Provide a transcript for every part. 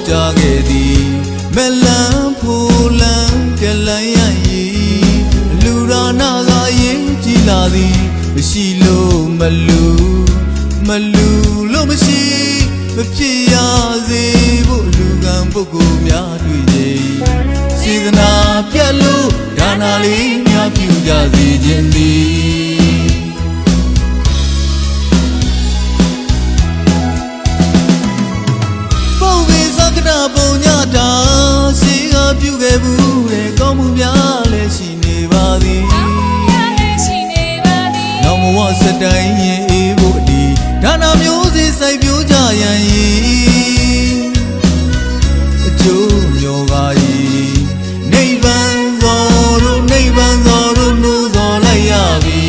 ကြခဲ့သည်မလန်းဖိုလန်းကလန်ရည်လူရာနာကရင်ကြည်လာသည်မရှိလို့မလူလို့မရှိမဖြစ်ရစေဖို့လူကံပုဂ္ဂိုလ်များတွေ့ကြစေတနာပြတ်လို့ဒါနာလေးများပြုကြစေခြင်းသည်ပုံဝေစကတာပုံညတာရှိကပြုခဲ့ဘူးတဲ့ကောင်းမှုများလည်းရှိနေပါသည်နောက်ဘဝစတိုင်းရင်အေးဖို့ဒီဒါနာမျိုးစီစိုက်ပြိုးကြရန်ဤအကျိုးမျိုးပါဤနိဗ္ဗာန်သောတို့နှိုးသော်လိုက်ရပြီ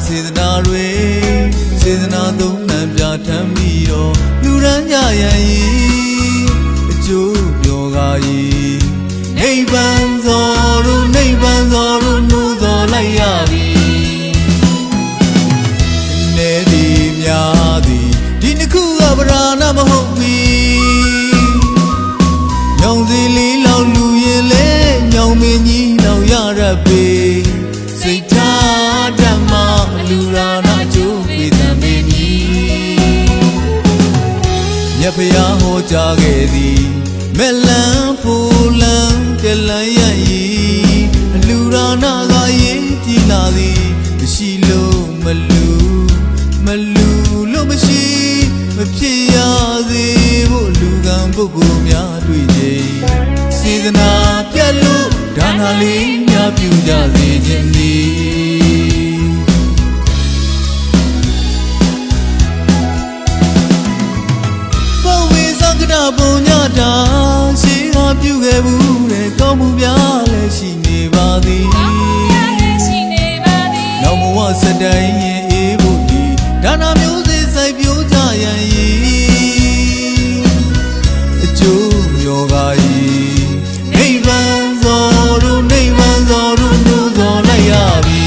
စေတနာတွေစေတနာသုံးနှံပြထမ်းပြီးတော့လူရန်ကြရန်ဤအကျိုးပြောကားဤနိဗ္ဗာန်သောတို့နှိုးသော်လိုက်ရပြီနေသည်များသည်ဒီနှစ်ခုကဗราဏမဟုတ်မီညောင်စီလေးလောက်လူရင်လေညောင်မင်းကြီးလောက်ရရပေစိတ်ထားဓမ္မလူရာနာကျိုးပေတံပေမီမြတ်ဖျားဟောကြားခဲ့သည်မလန်းဖိုလန်းကလန်ရည်လူရာနာကရင်ကြည်လာသည်မရှိလို့မလူလို့မရှိမဖြစ်ရစေဖို့လူကံပုဂ္ဂိုလ်များတွေ့ကြစေတနာပြတ်လို့ဒါနာလေးများပြုကြစေခြင်းသည်ပုံဝေစကတာပုံညတာရှိကပြုခဲ့ဘူးတဲ့ကောင်းမှုများလည်းရှိနေပါသည်နောက်ဘဝစတိုင်းရင်အေးဖို့ဒီဒါနာမျိုးစေ့စိုက်ပြိုးကြရန်ဤအကျိုးမျိုးကားဤနိဗ္ဗာန်သောတို့နှိုးသော်လိုက်ရပြီ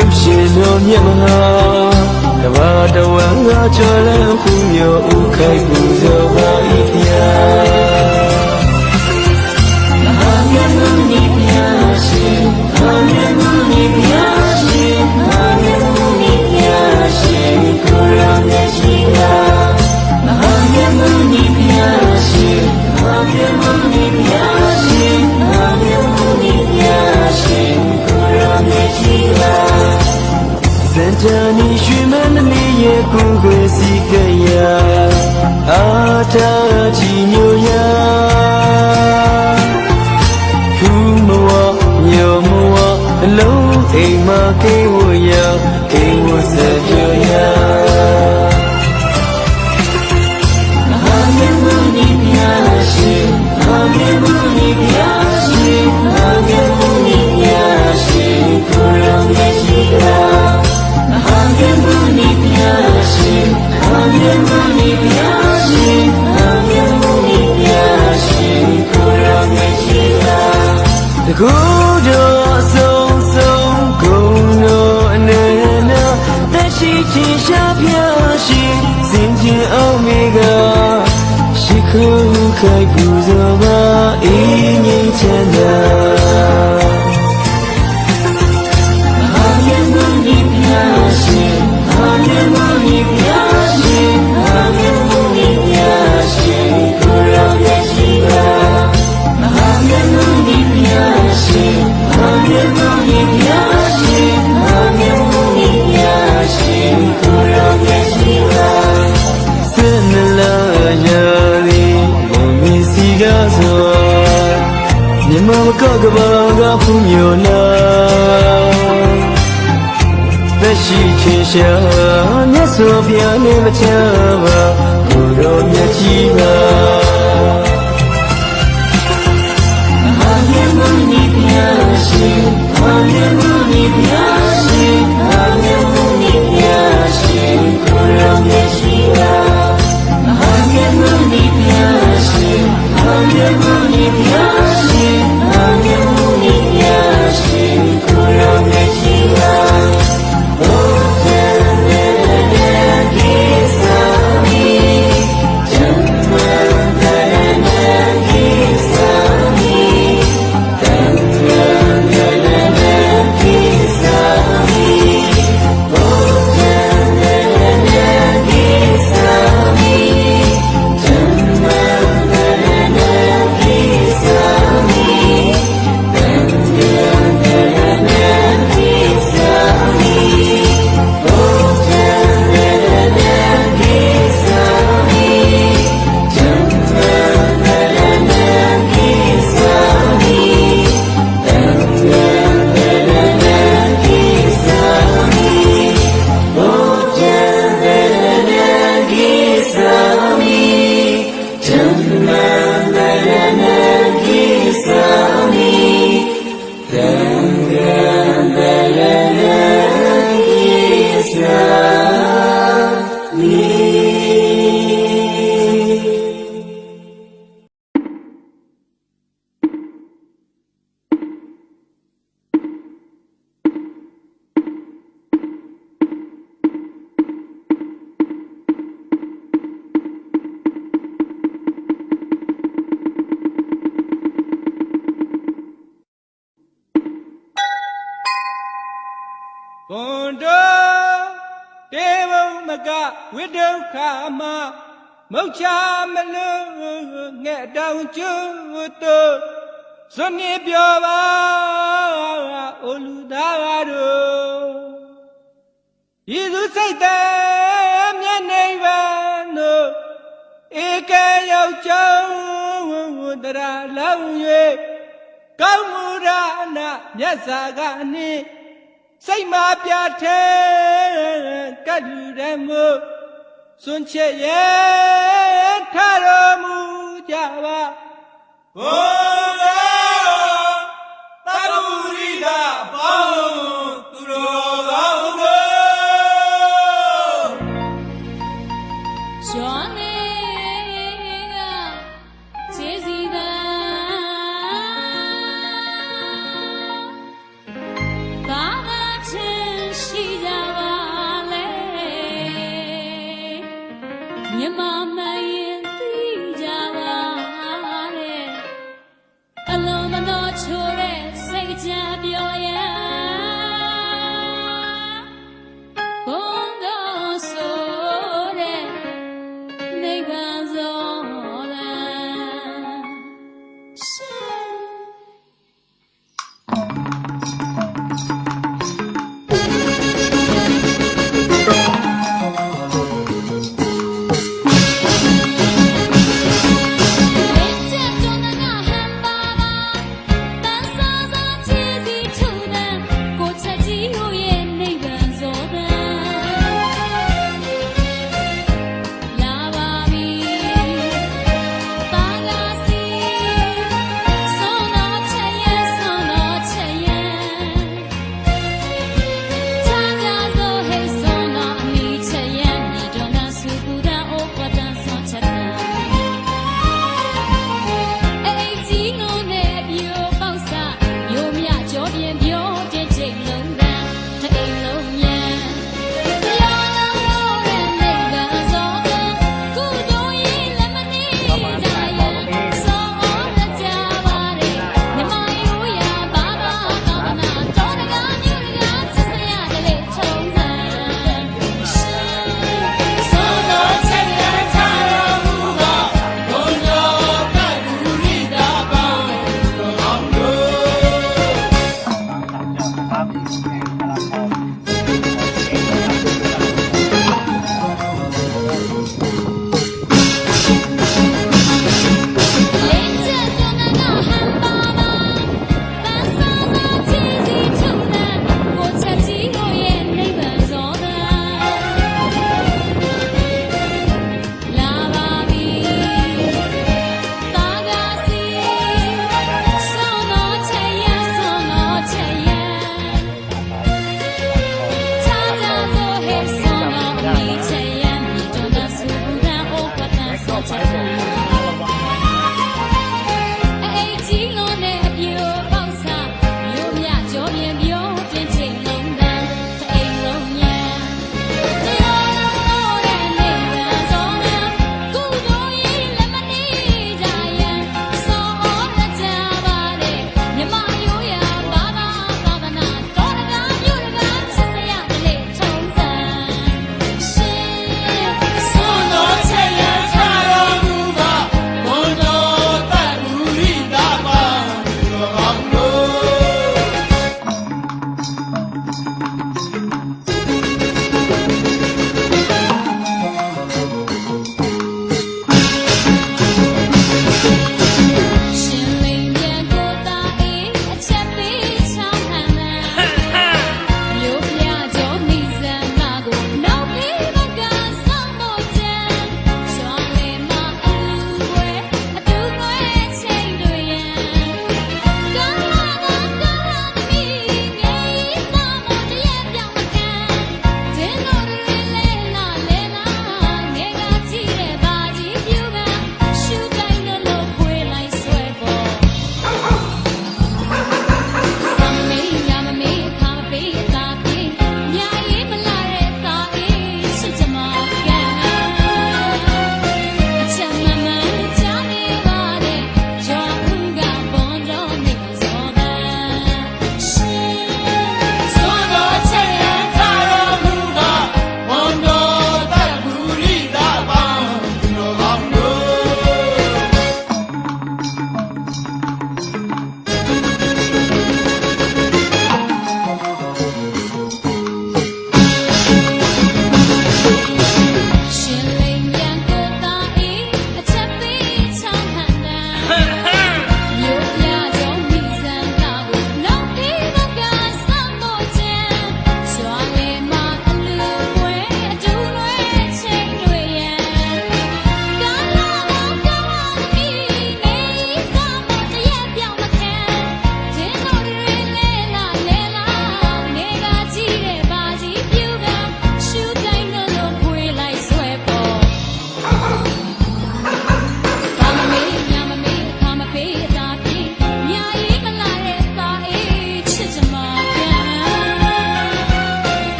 ရုပ်ရှင်တော်မြတ်မဟာကဘာတဝံငါချော်လန်းဖူးမျိုးဥခိုက်ပူဇော်ပါ၏ဖျားမဟာမြတ်မုနိဖျားရှင်မဟာမြတ်မုနိဖျားရှင်မဟာမြတ်မုနိဖျားရှင်ကိုရောမြတ်ရှိတာမဟာမြတ်မုနိဖျားရှင်မဟာမြတ်မုနိဖျားရှင်မဟာမြတ်မုနိဖျားရှင်ကိုရောမြတ်ရှိတာစံတန်ဤရွှေမန္တလေးရဲ့ပူခွေစီကရအာတာချီညိုရဖူးမဝညောမဝအလုံးအိမ်မှာကိဝရကိဝစပြောရမဟာမြတ်မုနိဖျားရှင်မဟာမြတ်မုနိဖျားရှင်မဟာမြတ်မုနိဖျားရှင်ကိုရောမြတ်ရှိတာမဟာမြတ်မုနိဖျားရှင်မဟာမြတ်မုနိဖျားရှင်မဟာမြတ်မုနိဖျားရှင်ကိုရောမြတ်ရှိတာတကူတော်အဆုံးဆုံးကုန်တော်အနေနဲ့သက်ရှိချင်းရှားဖျားရှင်စင်ကြင်အောင်မိကရှိခုခိုက်ပူဇော်ပါအင်းငြိမ်းချမ်းသာမကကဘာကဖူးမျိုးလာသက်ရှိချင်းရှာမြတ်စွာဘုရားနဲ့မချပါကိုယ်တော်မြတ်ကြီးပါမဟာမြတ်မုနိဖျားရှင်မဟာမြတ်မုနိဖျားရှင်မဟာမြတ်မုနိဖျားရှင်ကိုယ်တော်မြတ်ရှိပါမဟာမြတ်မုနိဖျားရှင်မဟာမြတ်မုနိဖျားရှင်ဘွန်တော်တေဝမကဝိဒုက္ခမမုတ်ချမလို့ငဲ့တောင်ကျွတ်တို့ဇွန်မြေပြောပါအိုလူသားတို့ဤသူစိတ်တဲ့မျက်နှိဗ္ဗာန်တို့ဧကရောက်ကြောင်းတရာလောင်း၍ကောင်းမှုရာနာမြတ်စာကနှင့်စိတ်မာပြထဲကတ်လူရမှုစွန့်ချက်ရဲ့ထတော်မူကြပါဘုရားသတ္တဝီ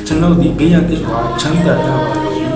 ကျွန်ုပ်ဒီဘေးရတဲ့ကွာချမ်းသာရပါလိမ့်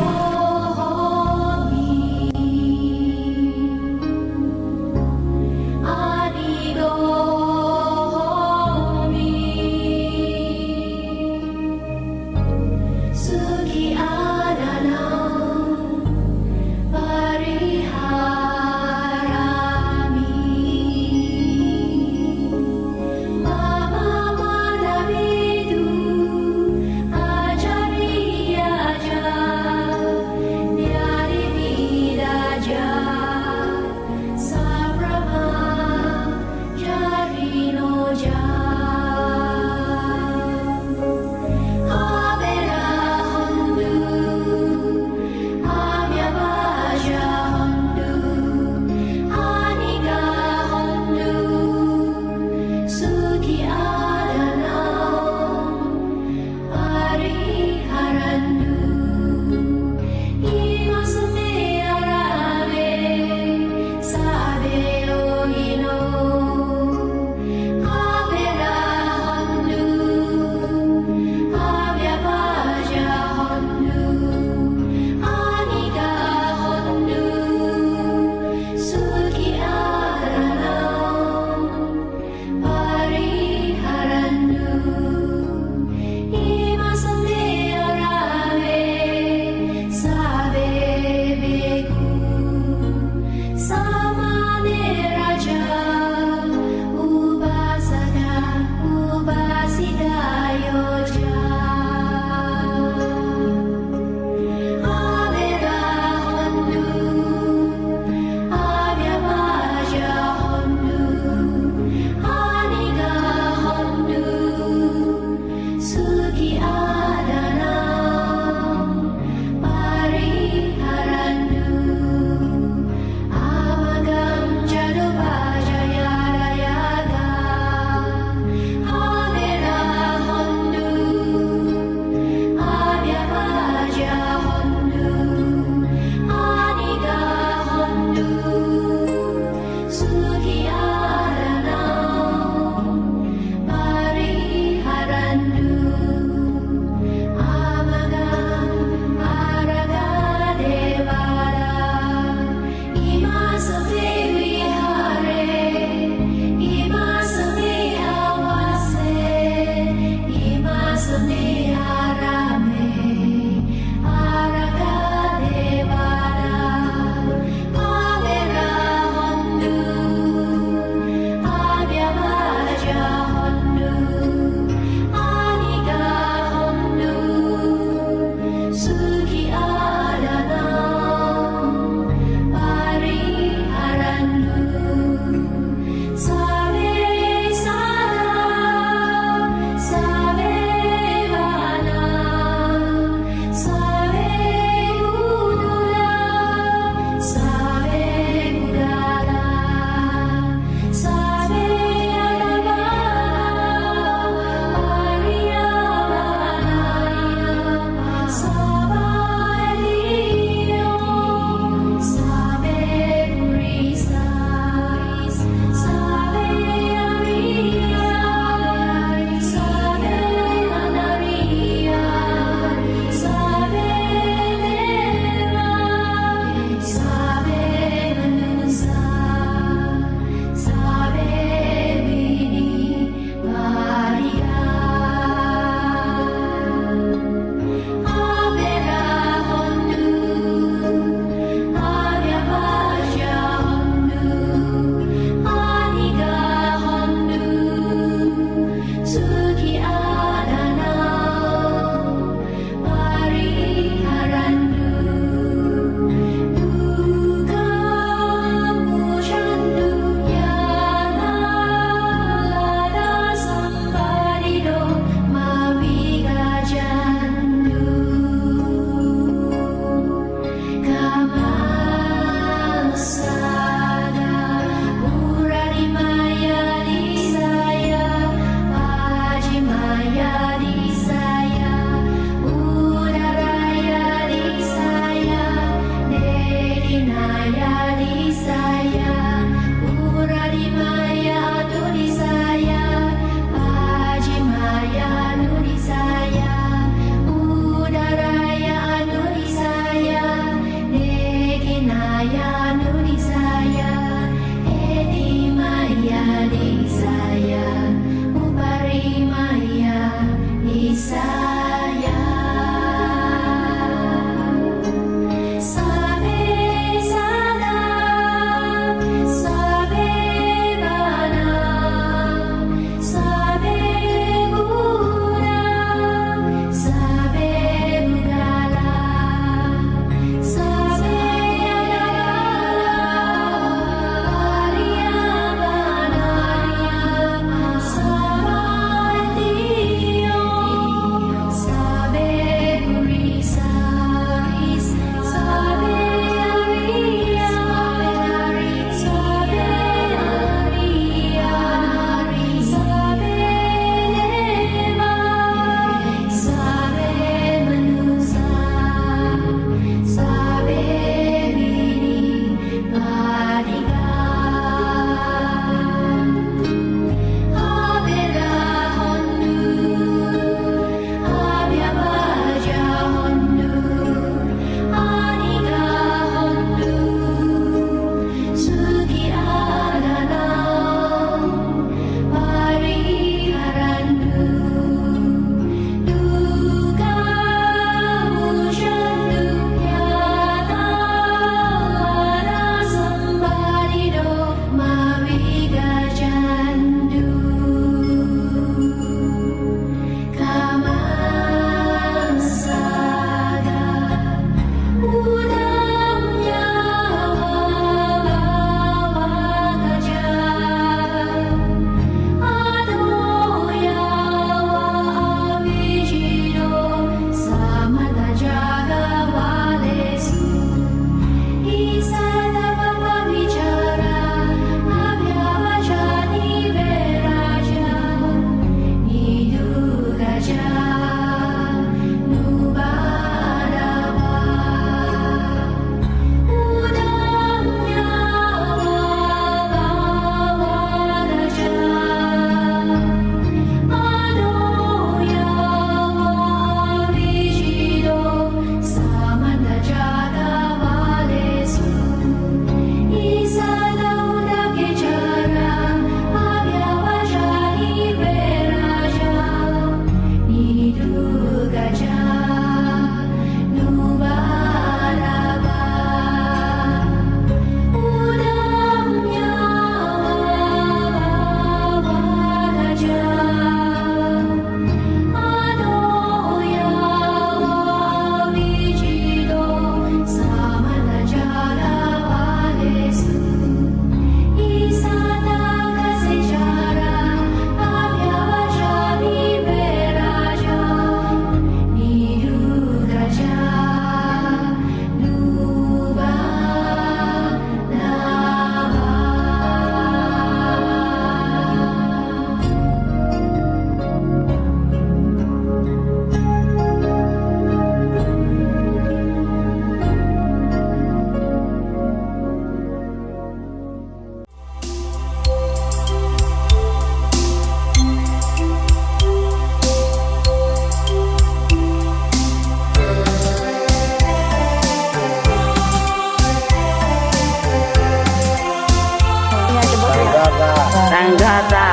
န်ဃာတာ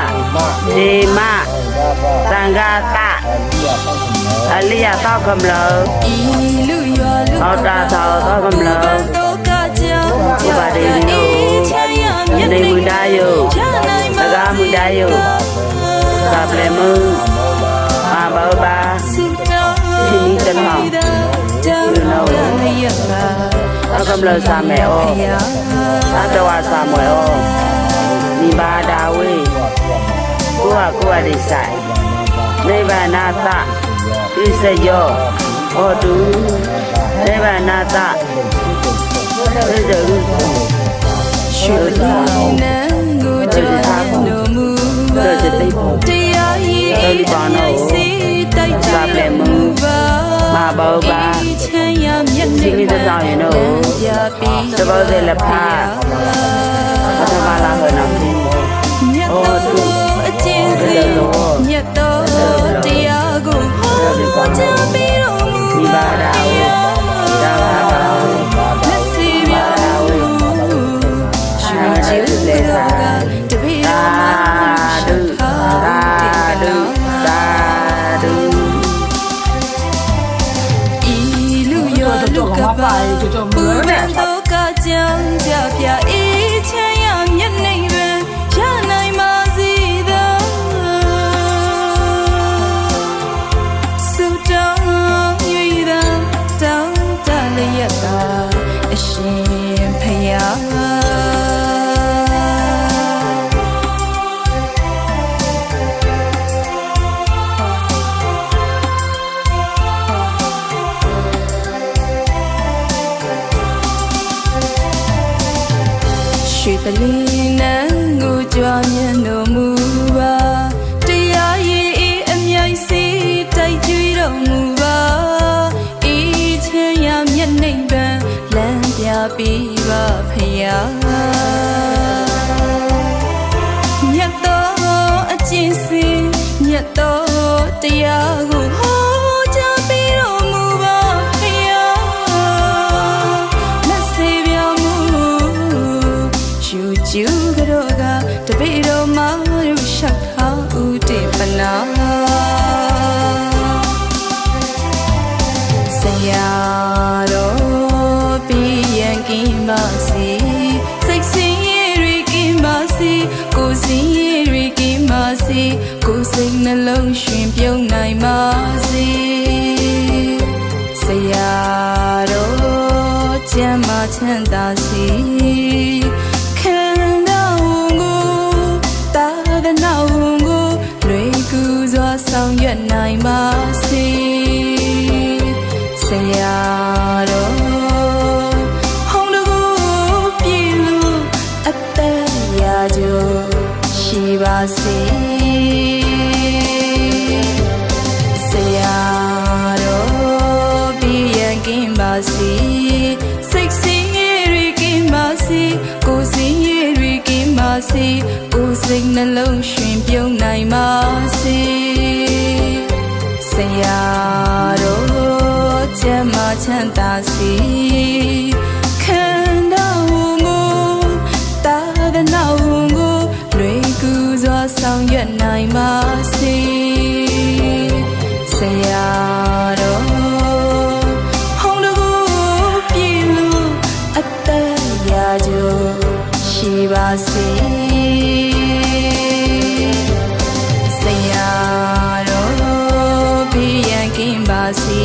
ဒေမသံဃာတာအလျာသောကမလောဟောတာသောသောကမလောဥပါဒေနိုနေမူဒါယုသကားမူဒါယုသပလေမူမာဘောပါရှင်ဤတမောနောသောကမလောစာမေဩသတဝစာမွေဩနိဗ္ဗာဒဝေကိုဟာဒီဆိုင်နိဗ္ဗာန်သဣစယောဟောတုနိဗ္ဗာန်သဣဇရုရှုသာကိုကြွတော်မူပါတရားဤဒီပါနောတိုက်ကြလည်းမူပါမဘောပါချမ်းရမြတ်နေပါသောရင်တို့သဘောစေလဖာပထမလာဟောနာမြတ်တော်အကျဉ်းစီမြတ်တော်တရားကိုဟောကြားပြီးတော်မူပါဒါဝေဒါဝါလက်စီပြရှင်ကျေးဇူးတော်ကတပည့်တော်မှာသာဓုဤလူရောလူကပါပူရန်တော့ကကြောင့်ကြပြအေးချမ်းရမျက်နှိမ်ပင်ရနိုင်ပါစေသောဆုတောင်း၍သာတောင်းတလျက်သာအရှင်ဖယားရွှေပလင်းနန်းကိုကြွားမြတ်တော်မူပါတရားရည်အမြိုက်စီတိုက်ကြွေးတော်မူပါအေးချမ်းရမျက်နှိမ်ပန်းလမ်းပြပြီးပါဖယားမြတ်တော်အကျဉ်းစီမြတ်တော်တရားကိုဟောကြားပြီးတော်မူပါဖယားလက်စေပြောင်းမှုကျူကတော့ကတပိတော်မှာရုပ်ရှောက်ထားဦးတေပနာဆရာတော်ပြီးရန်ကင်းပါစီစိတ်ဆင်းရဲတွေကင်းပါစီကိုယ်ဆင်းရဲတွေကင်းပါစီကိုယ်စိတ်နှလုံးရှင်ပြုံးနိုင်ပါစီဆရာတော်ကျမ်းမာချမ်းသာစီဆောင်ရွက်နိုင်ပါစေဆရာတော်ဟောင်းတကူပြေလို့အသက်ရာကျော်ရှိပါစေဆရာတော်ပြီးရန်ကင်းပါစေစိတ်ဆင်းရဲတွေကင်းပါစေကိုယ်ဆင်းရဲတွေကင်းပါစေကိုယ်စိတ်နှလုံးရှင်ပြုံးနိုင်ပါစေဆရာတော်ကျမ်းမာချမ်းသာစီခန္ဓာဝန်ကိုသာသနာဝန်ကိုလွယ်ကူစွာဆောင်ရွက်နိုင်ပါစေဆရာတော်ဟောင်းတကူပြေလို့အသက်ရာကျော်ရှိပါစေဆရာကင်းပါစေ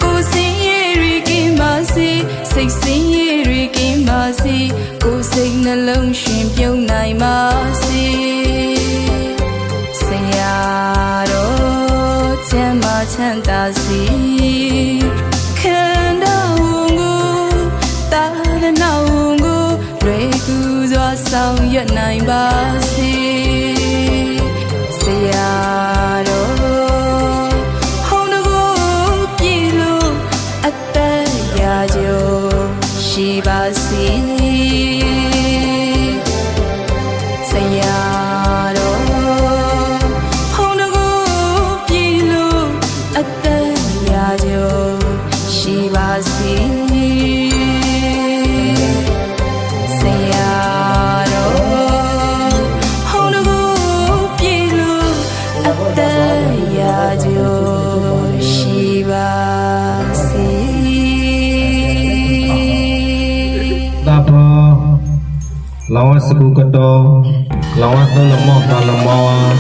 ကိုယ်စင်ရည်ကင်းပါစေစိတ်စင်ရည်ကင်းပါစေကိုယ်စိတ်နှလုံးရှင်ပြုံးနိုင်ပါစေဆရာတော်ကျမ်းမာချမ်းသာစေခန္ဓာဝန်ကိုသာသနာဝန်ကိုလွယ်ကူစွာဆောင်ရွက်နိုင်ပါစေဆရာတော်ရှိပါစေဆရာတော်ဟောင်းတကူပြေလို့အသက်ရာကျော်ရှိပါစေဆရာတော်ဟော lawan sebu kedo lawan tu lemah tak lemah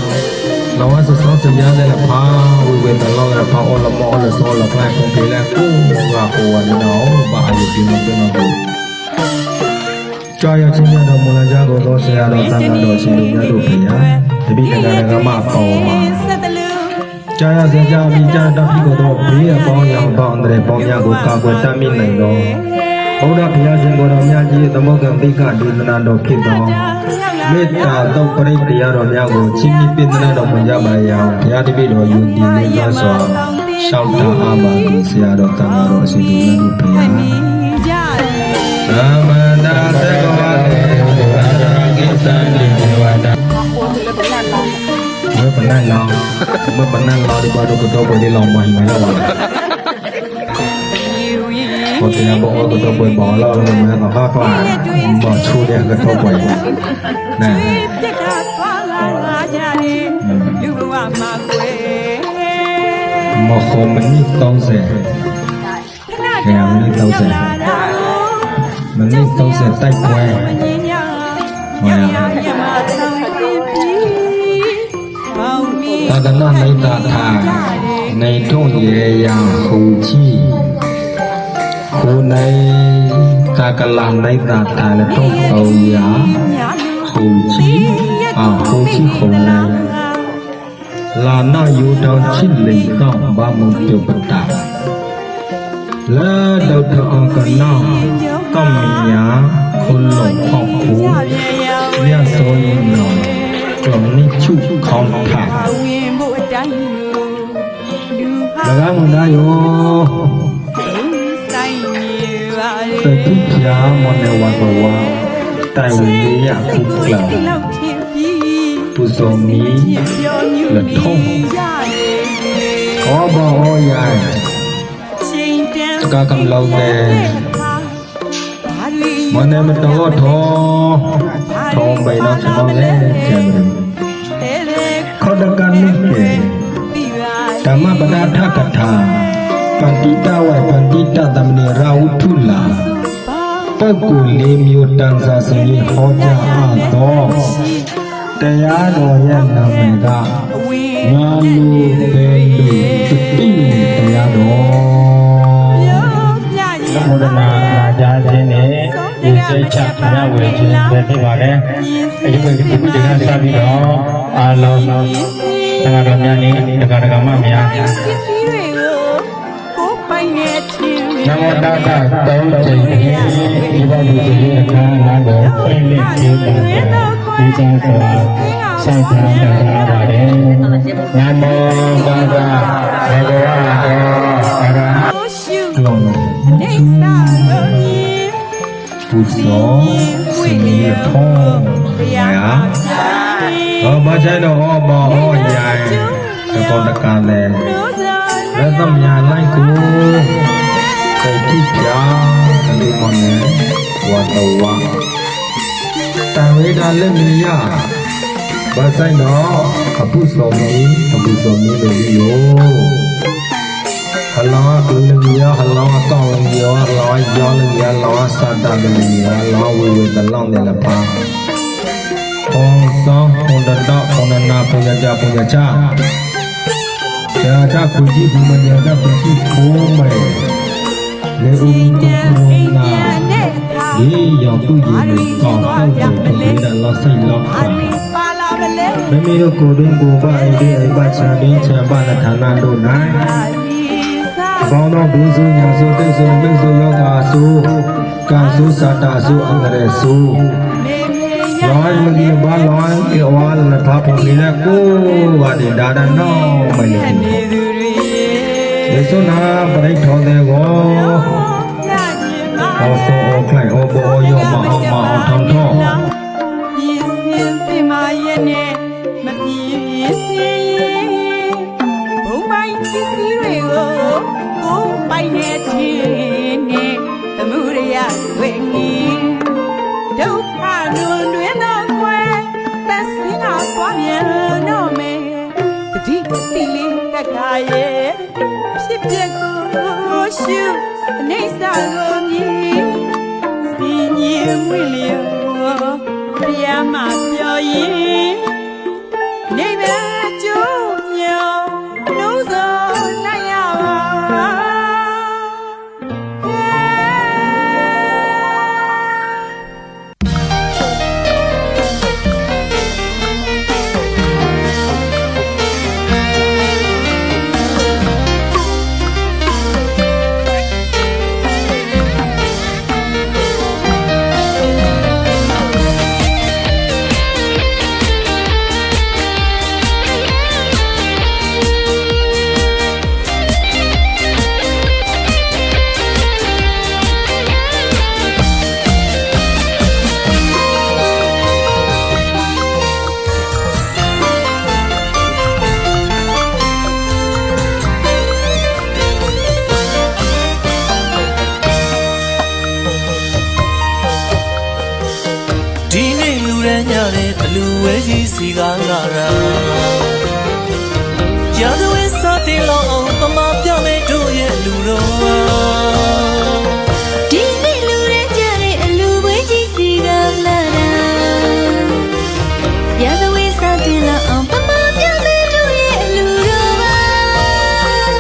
lawan sesuatu sejarah dalam pa we belong dalam pa all lemah all so la plan kong pila ku ga ku wa ni no ba ayu pi no pi no ku Jaya cinta dan mula jago dosa ya do tangga do sindunya do pria tapi negara ma pa ma Jaya saja bicara tapi ko do pria pa yang ba andre pa nya ko ka ko ta min nai do ဘုရားဘုရားရှင်ကိုယ်တော်မြတ်ကြီးသမုဒ္ဒံပိကဒေသနာတော်ဖြစ်သောမေတ္တာသုတ်ပရိတရားတော်များကိုချီးမြှင့်ပေးသနာတော်မူကြပါရန်ဘုရားတပည့်တော်ယုံကြည်နေသောစွာရှောက်တာအားပါသည်ဆရာတော်တန်ခါတော်အရှင်သူများတို့ဘုရားသမန္တာသေကဝါလေဝါရကိသံတိဝါဒဘယ်ပနန်လောဒီဘာတို့ကတော့ဘယ်လောမိုင်းမလာပါพอเสียบอกว่าก็ต้องไปบอกเราเลยมันก็ว่าบอกชูเนี่ยก็ต้องไปนะมาคมมันนี่ต้องเสียแกมันนี่ต้องเสียมันนี่ต้องเสียใต้แควตากันนั่นในตาทาในทุ่งเยียงหูชี้Cô này ta cả làm này ta thà là trong cầu giá khẩu chí khẩu chí khẩu này là nó yêu đâu chỉ lấy tổng ba môn tiêu bát tạ là đầu thợ ông cần nó tâm mình nhá khôn lồng phong phú lia sôi nọ lòng ní chút không thả là gã một đai vô Tại thức giá môn nè hoàn bảo hoa Tại vì lý ạ khúc là Tu sổ mí là thông Có bò hoa dài Cả cầm lâu nè Môn nè mình đâu có thô Thô bày nó cho nó lẽ chèn Khó đăng căn nước kể Đã mà bà đá thác cà thà Pandita wa pandita tamne rautula Paguli miutan sa sini hoja ato Taya doya namega Ngalu bendu tuting taya do Namo Dhamma Raja Jene Yese Chak Nyawe Jene Bebe Bade Eki Begi Tipu Jangan Sabi Do Alam Tengah Domnya Ni Dekat-dekat Mamya Namo Tata Tau Jai Iba Bujuri Eka Namo Pele Kita Bisa Soa Santa Dara Bade Namo Tata Bhagavata Ara Lòng Tu sổ Sini thông Maya Ba trái đồ ho bò ho dài Con đã cả lè Đã tâm nhà lại cô Cái thích giá Cái đi mòn nè Hoàn đầu hoàng Ta với đa lên mình ya Ba trái đó Khả bút sổ mỹ về đi vô Hà lo cứ lên ya Hà lo to lên ya Hà lo gió lên ya Hà lo sa ta lên ya Hà lo vui tận lòng này là ba Phong song phong đần đọ phong đần na phong nhà cha Ya cha ku ji bu ma ya cha ku ji ko mai le um ku ku na ye ya tu ji mai ko ko ko le da lo sai lo kha me me ro ko dun ko ba ai de ai ba cha din cha ba na tha na do na Bao no bu su nya su te su me su yo ka su sa ta su an re su Loi lagi ba loi ke awal na tha phong ni la ko wa de da da no mai le Để số na bari thon de go Ao so o klai o bo o yo ma thon tho တရားမှပြောရင်နေပဲကျုံမြောင်လို့ဆိုနိုင်ရပါဒီနေ့လူရန်ညတဲ့အလူဝဲကြီးစီကားလာတာရာဇဝဲစားတင်လောက်အောင်ပမာပြမဲ့တို့ရဲ့လူတော်ဒီနေ့လူရန်ညတဲ့အလူဝဲကြီးစီကားလာတာရာဇဝဲစားတင်လောက်အောင်ပမာပြမဲ့တို့ရဲ့လူတော်ပါ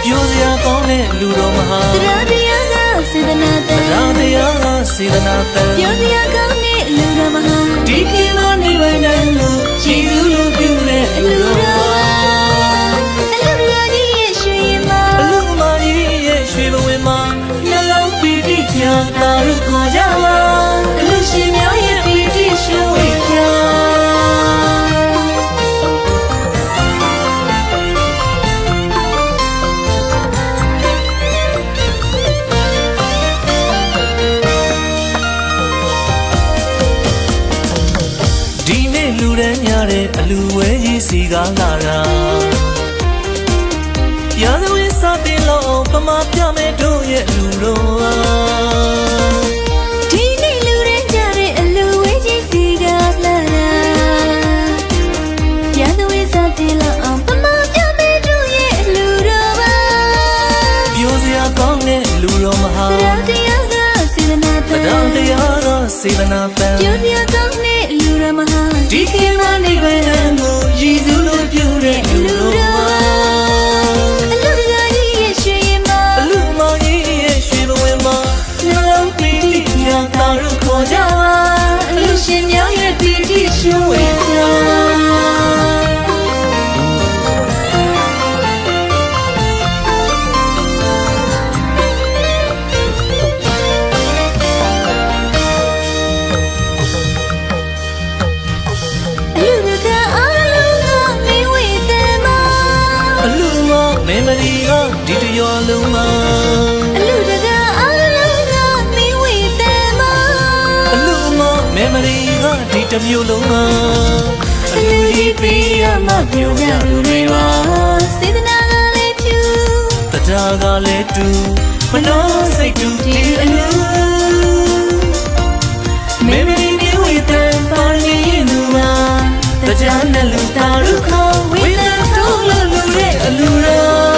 ပြောစရာကောင်းတဲ့လူတော်မဟာတရားတရားကစေတနာတန်တရားတရားကစေတနာတန်ပြောစရာကောင်းတဲ့လူတော်မဟာဒီကိမနေဝဲတယ်လို့ကြည်သူလို့ပြုတဲ့အလူတော်အလူတော်ကြီးရဲ့ရွှေရင်မှာအလူမကြီးရဲ့ရွှေဘဝမှာနှလုံးပီတိကြောင့်သာရုခေါ်ကြပါအလူရှင်များရဲ့ပီတိရွှေဝေကြောင့်ဒီနေ့လူရန်ညတဲ့အလူဝဲကြီးစီကားလာတာရာဇဝဲစားတင်လို့ပမာပြမဲ့တို့ရဲ့လူတော်ဒီနေ့လူရန်ညတဲ့အလူဝဲကြီးစီကားလာတာရာဇဝဲစားတင်လို့ပမာပြမဲ့တို့ရဲ့လူတော်ပါပြောစရာကောင်းတဲ့လူတော်မဟာတရားကစေတနာတန်တရားကစေတနာတန်ပြောစရာကောင်းတဲ့လူတော်မဟာဒီကိမနေပဲလို့ရည်သူလို့ပြုတဲ့လူတော်အလူတော်ကြီးရဲ့ရွှေရင်မှာအလူမကြီးရဲ့ရွှေဘဝမှာနှလုံးပီတိညာသာရုခေါ်ကြပါအလူရှင်များရဲ့ပီတိရွှေဝေကြောင့်မေမရီကဒီတရောလုံးမှာအလူတကားအားလုံးကမင်းဝေတယ်မှာအလူမမေမရီကဒီတမျိုးလုံးမှာအလူကြီးပြီးရမှပြောကြလူတွေပါစေတနာကလည်းဖြူတရားကလည်းတူမနှောစိတ်တူဒီအလူမေမရီမျိုးဝေတယ်ပါနေရင်လူမှာတရားနဲ့လူတာရုခေါ်ဝေတယ်တို့လို့လူရဲ့အလူတော်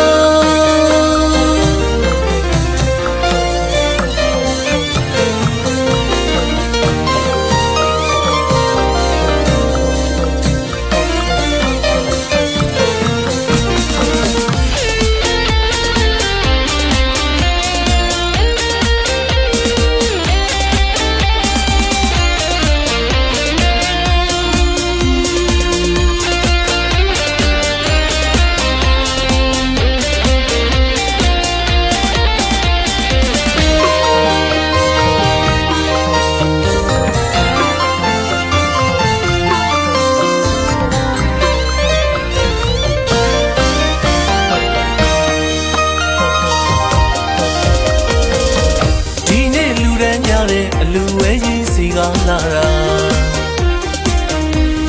ကားလာတာ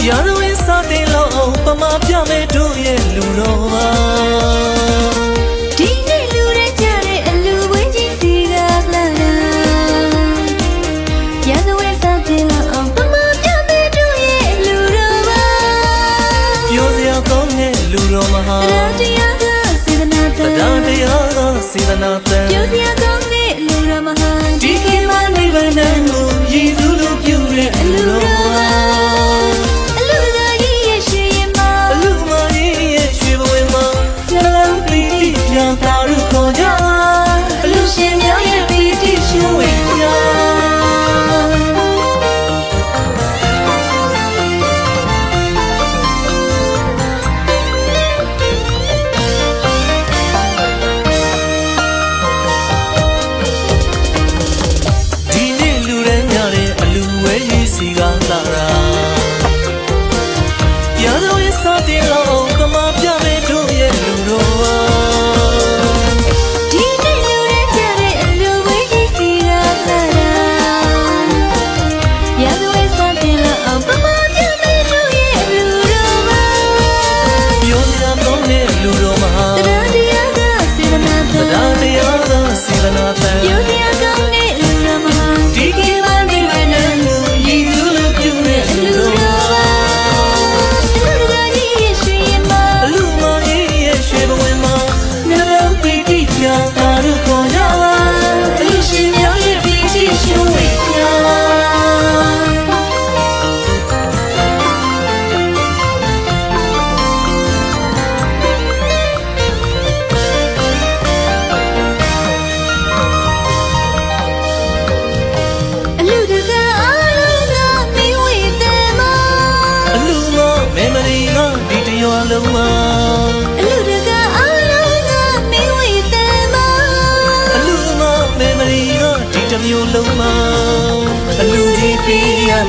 ရာဇဝဲစားတင်လို့ပမာပြမဲ့တို့ရဲ့လူတော်ပါဒီနေ့လူရဲကြတဲ့အလူဝဲကြီးစီကလာတာရာဇဝဲစားတင်လို့ပမာပြမဲ့တို့ရဲ့လူတော်ပါပြောစရာကောင်းတဲ့လူတော်မဟာတရားကစေတနာတန်တရားကစေတနာတန်ပြောစရာကောင်းတဲ့လူတော်မဟာဒီကိမနိဗ္ဗာန်ကိုရည်စူးလို့ပြုတဲ့အလူတော်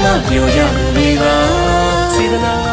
မှပြောကြလူတွေပါစေတနာ